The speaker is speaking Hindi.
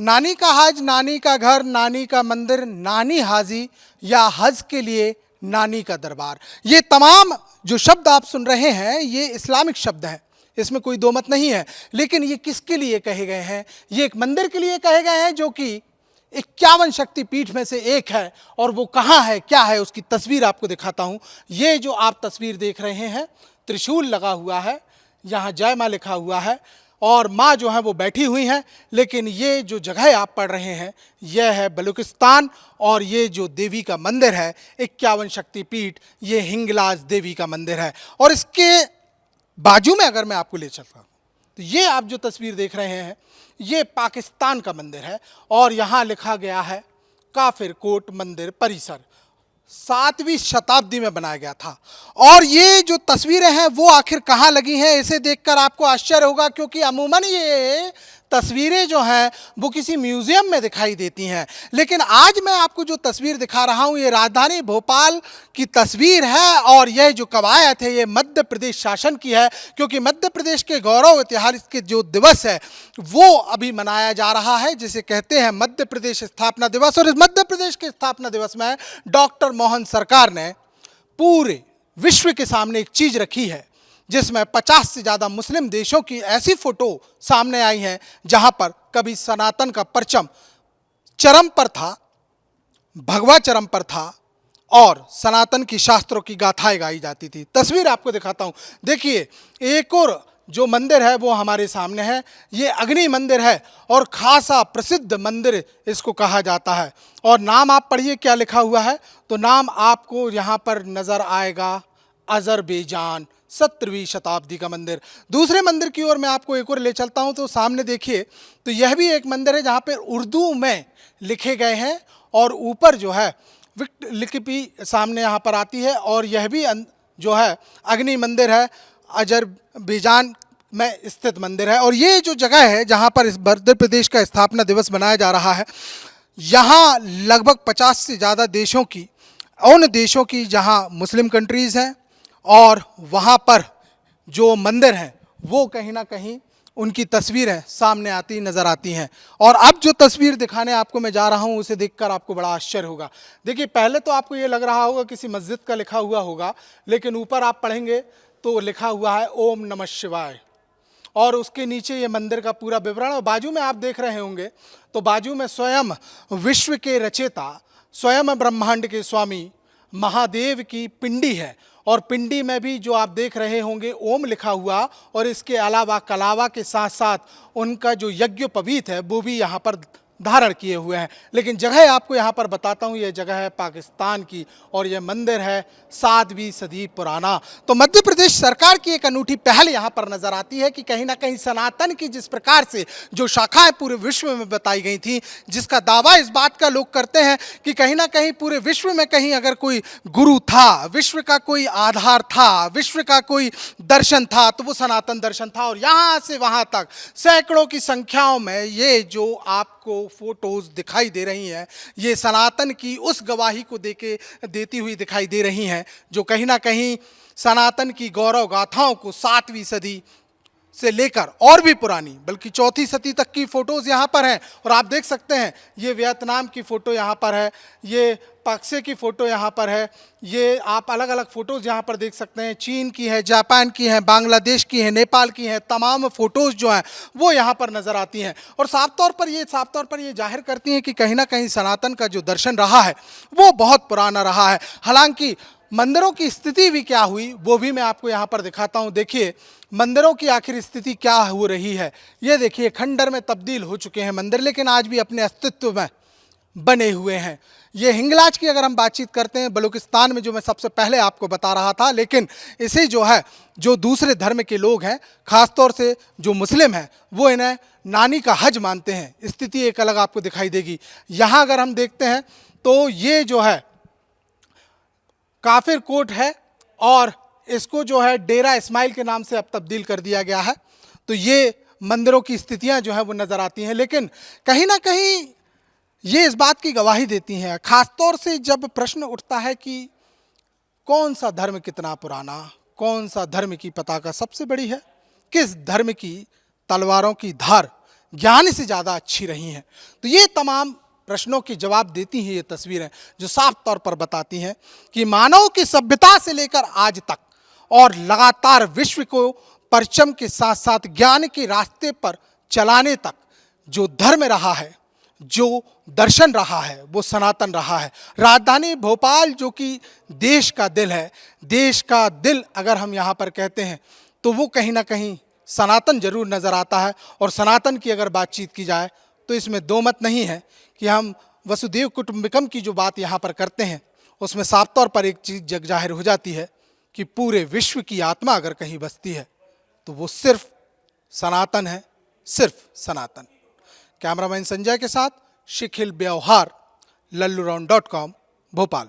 नानी का हज, नानी का घर, नानी का मंदिर, नानी हाजी या हज के लिए नानी का दरबार। ये तमाम जो शब्द आप सुन रहे हैं ये इस्लामिक शब्द हैं, इसमें कोई दो मत नहीं है। लेकिन ये किसके लिए कहे गए हैं? ये एक मंदिर के लिए कहे गए हैं जो कि 51 शक्तिपीठ में से एक है। और वो कहाँ है, क्या है, उसकी तस्वीर आपको दिखाता हूँ। ये जो आप तस्वीर देख रहे हैं, त्रिशूल लगा हुआ है, यहाँ जय माँ लिखा हुआ है और माँ जो है वो बैठी हुई हैं। लेकिन ये जो जगह आप पढ़ रहे हैं यह है बलूचिस्तान और ये जो देवी का मंदिर है 51 शक्तिपीठ, ये हिंगलाज देवी का मंदिर है। और इसके बाजू में अगर मैं आपको ले चलता हूँ तो ये आप जो तस्वीर देख रहे हैं ये पाकिस्तान का मंदिर है और यहाँ लिखा गया है काफिर कोट मंदिर परिसर, 7वीं शताब्दी में बनाया गया था। और ये जो तस्वीरें हैं वो आखिर कहाँ लगी हैं, इसे देखकर आपको आश्चर्य होगा, क्योंकि अमूमन ये तस्वीरें जो हैं वो किसी म्यूजियम में दिखाई देती हैं। लेकिन आज मैं आपको जो तस्वीर दिखा रहा हूँ ये राजधानी भोपाल की तस्वीर है और यह जो कवायद है ये मध्य प्रदेश शासन की है, क्योंकि मध्य प्रदेश के गौरव इतिहास के जो दिवस है वो अभी मनाया जा रहा है, जिसे कहते हैं मध्य प्रदेश स्थापना दिवस। और इस मध्य प्रदेश के स्थापना दिवस में डॉक्टर मोहन सरकार ने पूरे विश्व के सामने एक चीज रखी है जिसमें 50 से ज़्यादा मुस्लिम देशों की ऐसी फोटो सामने आई हैं जहां पर कभी सनातन का परचम चरम पर था, भगवा चरम पर था और सनातन की शास्त्रों की गाथाएं गाई जाती थी। तस्वीर आपको दिखाता हूं, देखिए एक और जो मंदिर है वो हमारे सामने है, ये अग्नि मंदिर है और खासा प्रसिद्ध मंदिर इसको कहा जाता है। और नाम आप पढ़िए क्या लिखा हुआ है, तो नाम आपको यहाँ पर नजर आएगा अजरबैजान, 17वीं शताब्दी का मंदिर। दूसरे मंदिर की ओर मैं आपको एक और ले चलता हूँ, तो सामने देखिए तो यह भी एक मंदिर है जहाँ पर उर्दू में लिखे गए हैं और ऊपर जो है लिपि सामने यहाँ पर आती है। और यह भी जो है अग्नि मंदिर है, अजरबैजान में स्थित मंदिर है। और ये जो जगह है जहाँ पर इस मध्य प्रदेश का स्थापना दिवस मनाया जा रहा है, यहाँ लगभग 50 से ज़्यादा देशों की, उन देशों की जहाँ मुस्लिम कंट्रीज़ हैं और वहाँ पर जो मंदिर हैं वो कहीं ना कहीं उनकी तस्वीरें सामने आती नज़र आती हैं। और अब जो तस्वीर दिखाने आपको मैं जा रहा हूँ उसे देखकर आपको बड़ा आश्चर्य होगा। देखिए पहले तो आपको ये लग रहा होगा किसी मस्जिद का लिखा हुआ होगा, लेकिन ऊपर आप पढ़ेंगे तो लिखा हुआ है ओम नमः शिवाय और उसके नीचे ये मंदिर का पूरा विवरण। और बाजू में आप देख रहे होंगे तो बाजू में स्वयं विश्व के रचयिता, स्वयं ब्रह्मांड के स्वामी महादेव की पिंडी है और पिंडी में भी जो आप देख रहे होंगे ओम लिखा हुआ और इसके अलावा कलावा के साथ साथ उनका जो यज्ञोपवीत है वो भी यहाँ पर धारण किए हुए हैं। लेकिन जगह आपको यहाँ पर बताता हूँ, ये जगह है पाकिस्तान की और यह मंदिर है 7वीं सदी पुराना। तो मध्य प्रदेश सरकार की एक अनूठी पहल यहाँ पर नजर आती है कि कहीं ना कहीं सनातन की जिस प्रकार से जो शाखाएं पूरे विश्व में बताई गई थी, जिसका दावा इस बात का लोग करते हैं कि कहीं ना कहीं पूरे विश्व में कहीं अगर कोई गुरु था, विश्व का कोई आधार था, विश्व का कोई दर्शन था तो वो सनातन दर्शन था। और यहाँ से वहाँ तक सैकड़ों की संख्याओं में ये जो आपको फोटोज दिखाई दे रही हैं ये सनातन की उस गवाही को देती हुई दिखाई दे रही हैं जो कहीं ना कहीं सनातन की गौरव गाथाओं को 7वीं सदी से लेकर और भी पुरानी बल्कि 4थी सदी तक की फोटोज यहाँ पर हैं। और आप देख सकते हैं ये वियतनाम की फ़ोटो यहाँ पर है, ये पक्से की फ़ोटो यहाँ पर है, ये आप अलग अलग फ़ोटोज़ यहाँ पर देख सकते हैं, चीन की है, जापान की है, बांग्लादेश की है, नेपाल की है, तमाम फ़ोटोज़ जो हैं वो यहाँ पर नज़र आती हैं। और साफ तौर पर ये जाहिर करती हैं कि कहीं ना कहीं सनातन का जो दर्शन रहा है वो बहुत पुराना रहा है। हालांकि मंदिरों की स्थिति भी क्या हुई वो भी मैं आपको यहाँ पर दिखाता हूँ। देखिए मंदिरों की आखिर स्थिति क्या हो रही है, ये देखिए खंडर में तब्दील हो चुके हैं मंदिर, लेकिन आज भी अपने अस्तित्व में बने हुए हैं। ये हिंगलाज की अगर हम बातचीत करते हैं बलूचिस्तान में, जो मैं सबसे पहले आपको बता रहा था, लेकिन इसे जो है जो दूसरे धर्म के लोग हैं, ख़ासतौर से जो मुस्लिम हैं, वो इन्हें नानी का हज मानते हैं। स्थिति एक अलग आपको दिखाई देगी। यहाँ अगर हम देखते हैं तो ये जो है काफिर कोट है और इसको जो है डेरा इस्माइल के नाम से अब तब्दील कर दिया गया है। तो ये मंदिरों की स्थितियां जो है वो नज़र आती हैं, लेकिन कहीं ना कहीं ये इस बात की गवाही देती हैं, ख़ासतौर से जब प्रश्न उठता है कि कौन सा धर्म कितना पुराना, कौन सा धर्म की पताका सबसे बड़ी है, किस धर्म की तलवारों की धार ज्ञान से ज़्यादा अच्छी रही हैं। तो ये तमाम प्रश्नों के जवाब देती हैं ये तस्वीरें, जो साफ तौर पर बताती हैं कि मानव की सभ्यता से लेकर आज तक और लगातार विश्व को परचम के साथ साथ ज्ञान के रास्ते पर चलाने तक जो धर्म रहा है, जो दर्शन रहा है, वो सनातन रहा है। राजधानी भोपाल जो कि देश का दिल है, देश का दिल अगर हम यहाँ पर कहते हैं तो वो कहीं ना कहीं सनातन जरूर नज़र आता है। और सनातन की अगर बातचीत की जाए तो इसमें दो मत नहीं है कि हम वसुदेव कुटुंबकम की जो बात यहाँ पर करते हैं उसमें साफ तौर पर एक चीज़ जग जाहिर हो जाती है कि पूरे विश्व की आत्मा अगर कहीं बसती है तो वो सिर्फ सनातन है, सिर्फ सनातन। कैमरामैन संजय के साथ शिखिल व्यवहार, लल्लूराउंड.com, भोपाल।